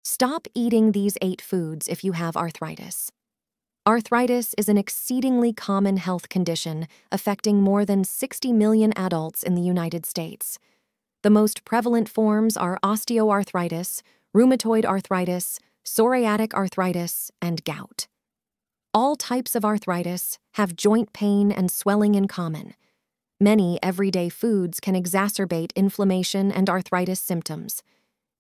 Stop eating these 8 foods if you have arthritis. Arthritis is an exceedingly common health condition affecting more than 60 million adults in the United States. The most prevalent forms are osteoarthritis, rheumatoid arthritis, psoriatic arthritis, and gout. All types of arthritis have joint pain and swelling in common. Many everyday foods can exacerbate inflammation and arthritis symptoms.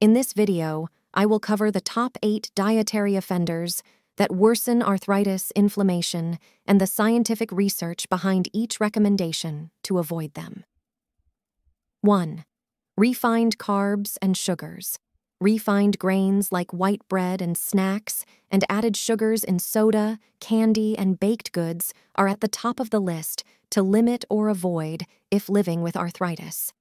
In this video, I will cover the top 8 dietary offenders that worsen arthritis inflammation and the scientific research behind each recommendation to avoid them. 1. Refined carbs and sugars. Refined grains like white bread and snacks and added sugars in soda, candy, and baked goods are at the top of the list to limit or avoid if living with arthritis.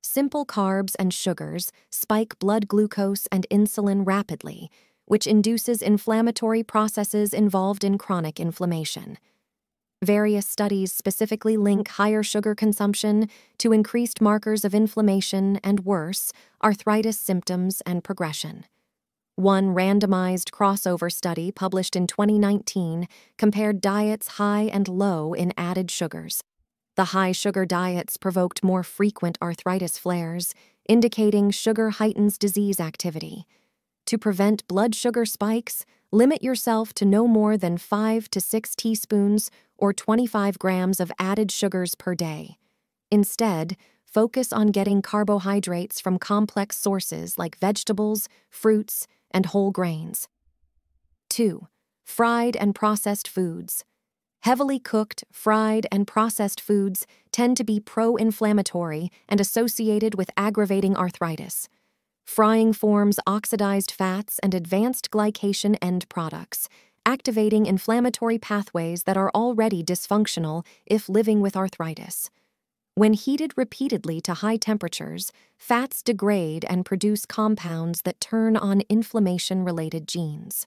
Simple carbs and sugars spike blood glucose and insulin rapidly, which induces inflammatory processes involved in chronic inflammation. Various studies specifically link higher sugar consumption to increased markers of inflammation and worse, arthritis symptoms and progression. One randomized crossover study published in 2019 compared diets high and low in added sugars. The high sugar diets provoked more frequent arthritis flares, indicating sugar heightens disease activity. To prevent blood sugar spikes, limit yourself to no more than 5 to 6 teaspoons or 25 grams of added sugars per day. Instead, focus on getting carbohydrates from complex sources like vegetables, fruits, and whole grains. 2. Fried and processed foods. Heavily cooked, fried, and processed foods tend to be pro-inflammatory and associated with aggravating arthritis. Frying forms oxidized fats and advanced glycation end products, activating inflammatory pathways that are already dysfunctional if living with arthritis. When heated repeatedly to high temperatures, fats degrade and produce compounds that turn on inflammation-related genes.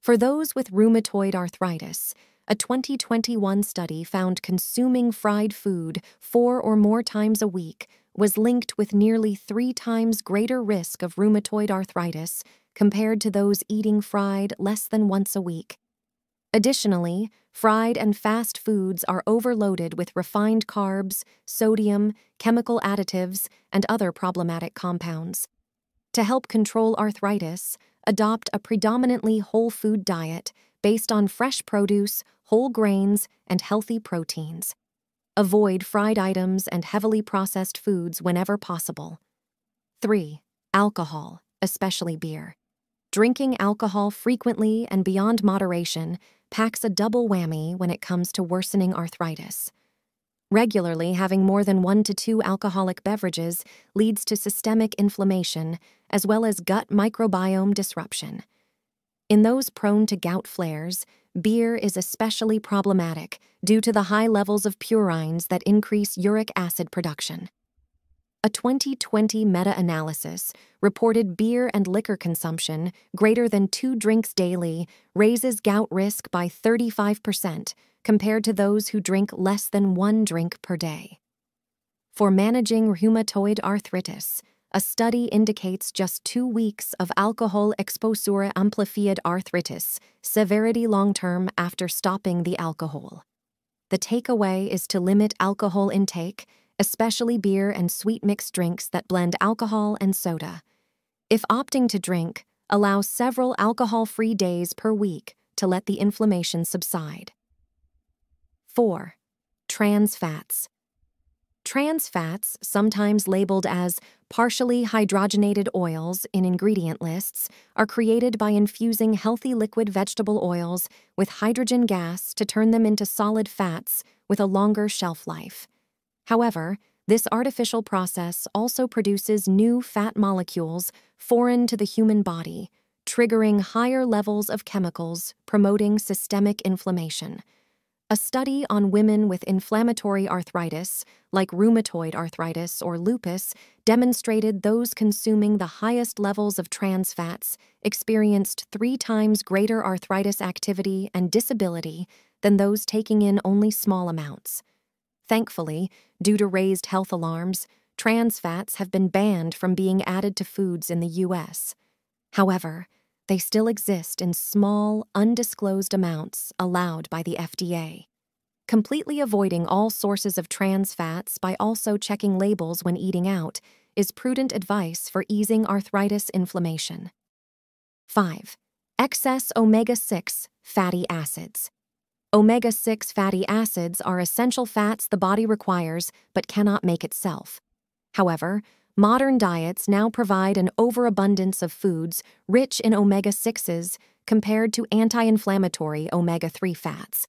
For those with rheumatoid arthritis, a 2021 study found consuming fried food 4 or more times a week was linked with nearly 3 times greater risk of rheumatoid arthritis compared to those eating fried less than once a week. Additionally, fried and fast foods are overloaded with refined carbs, sodium, chemical additives, and other problematic compounds. To help control arthritis, adopt a predominantly whole food diet based on fresh produce, whole grains, and healthy proteins. Avoid fried items and heavily processed foods whenever possible. 3. Alcohol, especially beer. Drinking alcohol frequently and beyond moderation packs a double whammy when it comes to worsening arthritis. Regularly having more than 1 to 2 alcoholic beverages leads to systemic inflammation as well as gut microbiome disruption. In those prone to gout flares, beer is especially problematic due to the high levels of purines that increase uric acid production. A 2020 meta-analysis reported beer and liquor consumption greater than 2 drinks daily raises gout risk by 35% compared to those who drink less than 1 drink per day. For managing rheumatoid arthritis, a study indicates just 2 weeks of alcohol exposure amplified arthritis severity long-term after stopping the alcohol. The takeaway is to limit alcohol intake, especially beer and sweet mixed drinks that blend alcohol and soda. If opting to drink, allow several alcohol-free days per week to let the inflammation subside. 4. Trans fats. Trans fats, sometimes labeled as partially hydrogenated oils in ingredient lists, are created by infusing healthy liquid vegetable oils with hydrogen gas to turn them into solid fats with a longer shelf life. However, this artificial process also produces new fat molecules foreign to the human body, triggering higher levels of chemicals promoting systemic inflammation. A study on women with inflammatory arthritis, like rheumatoid arthritis or lupus, demonstrated those consuming the highest levels of trans fats experienced 3 times greater arthritis activity and disability than those taking in only small amounts. Thankfully, due to raised health alarms, trans fats have been banned from being added to foods in the U.S. However, they still exist in small, undisclosed amounts allowed by the FDA. Completely avoiding all sources of trans fats by also checking labels when eating out is prudent advice for easing arthritis inflammation. 5. Excess omega-6 fatty acids. Omega-6 fatty acids are essential fats the body requires but cannot make itself. However, modern diets now provide an overabundance of foods rich in omega-6s compared to anti-inflammatory omega-3 fats.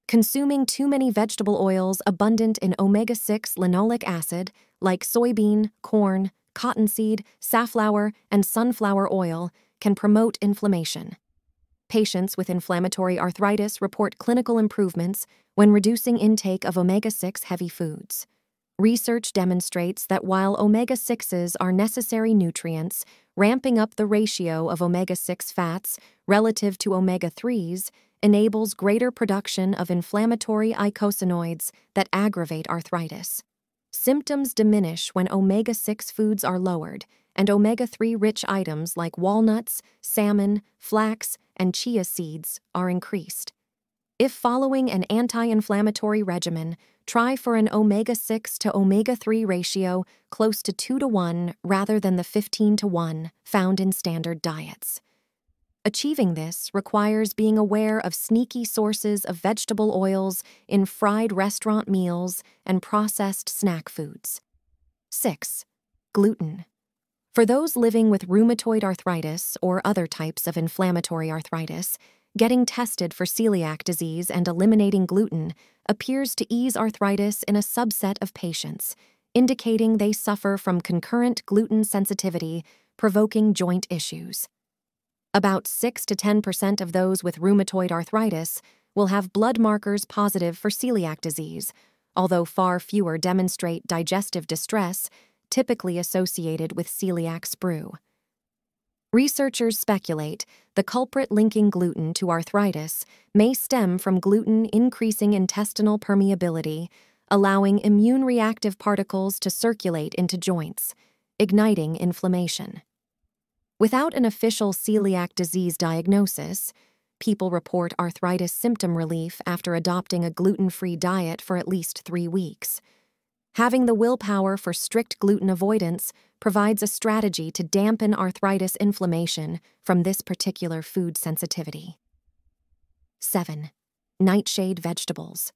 Consuming too many vegetable oils abundant in omega-6 linoleic acid, like soybean, corn, cottonseed, safflower, and sunflower oil, can promote inflammation. Patients with inflammatory arthritis report clinical improvements when reducing intake of omega-6 heavy foods. Research demonstrates that while omega-6s are necessary nutrients, ramping up the ratio of omega-6 fats relative to omega-3s enables greater production of inflammatory eicosanoids that aggravate arthritis. Symptoms diminish when omega-6 foods are lowered, and omega-3 rich items like walnuts, salmon, flax, and chia seeds are increased. If following an anti-inflammatory regimen, try for an omega-6 to omega-3 ratio close to 2:1 rather than the 15:1 found in standard diets. Achieving this requires being aware of sneaky sources of vegetable oils in fried restaurant meals and processed snack foods. 6. Gluten. For those living with rheumatoid arthritis or other types of inflammatory arthritis, getting tested for celiac disease and eliminating gluten appears to ease arthritis in a subset of patients, indicating they suffer from concurrent gluten sensitivity, provoking joint issues. About 6 to 10% of those with rheumatoid arthritis will have blood markers positive for celiac disease, although far fewer demonstrate digestive distress, typically associated with celiac sprue. Researchers speculate the culprit linking gluten to arthritis may stem from gluten increasing intestinal permeability, allowing immune-reactive particles to circulate into joints, igniting inflammation. Without an official celiac disease diagnosis, people report arthritis symptom relief after adopting a gluten-free diet for at least 3 weeks. Having the willpower for strict gluten avoidance provides a strategy to dampen arthritis inflammation from this particular food sensitivity. 7. Nightshade vegetables.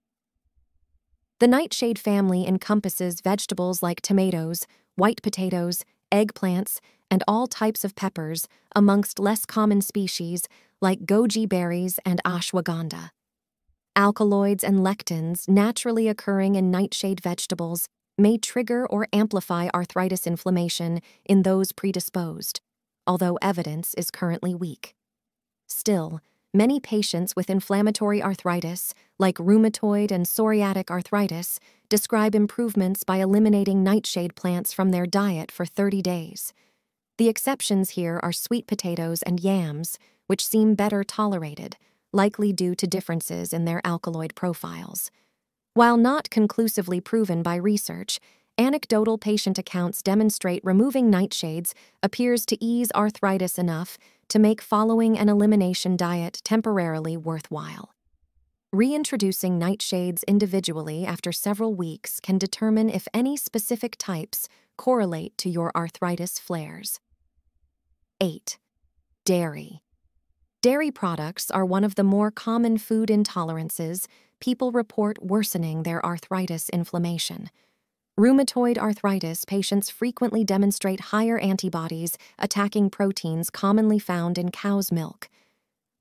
The nightshade family encompasses vegetables like tomatoes, white potatoes, eggplants, and all types of peppers, amongst less common species like goji berries and ashwagandha. Alkaloids and lectins naturally occurring in nightshade vegetables may trigger or amplify arthritis inflammation in those predisposed, although evidence is currently weak. Still, many patients with inflammatory arthritis, like rheumatoid and psoriatic arthritis, describe improvements by eliminating nightshade plants from their diet for 30 days. The exceptions here are sweet potatoes and yams, which seem better tolerated, likely due to differences in their alkaloid profiles. While not conclusively proven by research, anecdotal patient accounts demonstrate removing nightshades appears to ease arthritis enough to make following an elimination diet temporarily worthwhile. Reintroducing nightshades individually after several weeks can determine if any specific types correlate to your arthritis flares. 8. Dairy. Dairy products are one of the more common food intolerances people report worsening their arthritis inflammation. Rheumatoid arthritis patients frequently demonstrate higher antibodies attacking proteins commonly found in cow's milk.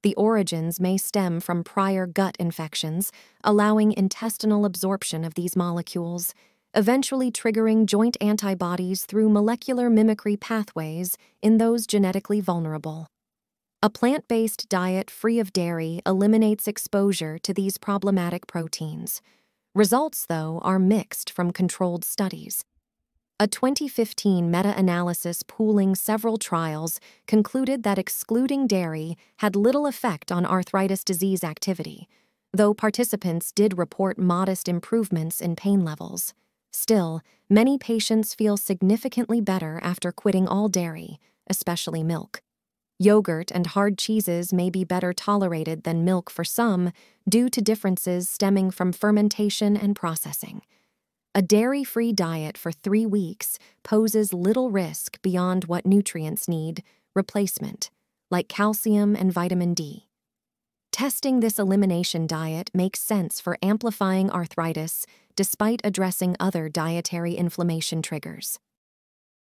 The origins may stem from prior gut infections, allowing intestinal absorption of these molecules, eventually triggering joint antibodies through molecular mimicry pathways in those genetically vulnerable. A plant-based diet free of dairy eliminates exposure to these problematic proteins. Results, though, are mixed from controlled studies. A 2015 meta-analysis pooling several trials concluded that excluding dairy had little effect on arthritis disease activity, though participants did report modest improvements in pain levels. Still, many patients feel significantly better after quitting all dairy, especially milk. Yogurt and hard cheeses may be better tolerated than milk for some due to differences stemming from fermentation and processing. A dairy-free diet for 3 weeks poses little risk beyond what nutrients need replacement, like calcium and vitamin D. Testing this elimination diet makes sense for amplifying arthritis despite addressing other dietary inflammation triggers.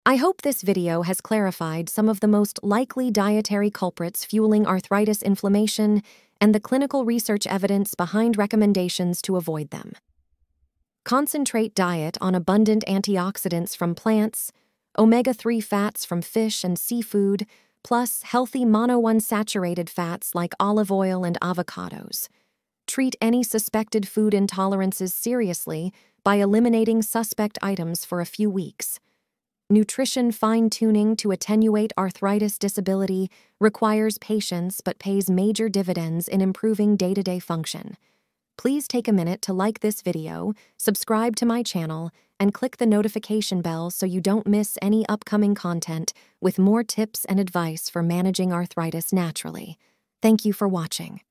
I hope this video has clarified some of the most likely dietary culprits fueling arthritis inflammation and the clinical research evidence behind recommendations to avoid them. Concentrate diet on abundant antioxidants from plants, omega-3 fats from fish and seafood, plus healthy monounsaturated fats like olive oil and avocados. Treat any suspected food intolerances seriously by eliminating suspect items for a few weeks. Nutrition fine-tuning to attenuate arthritis disability requires patience but pays major dividends in improving day-to-day function. Please take a minute to like this video, subscribe to my channel, and click the notification bell so you don't miss any upcoming content with more tips and advice for managing arthritis naturally. Thank you for watching.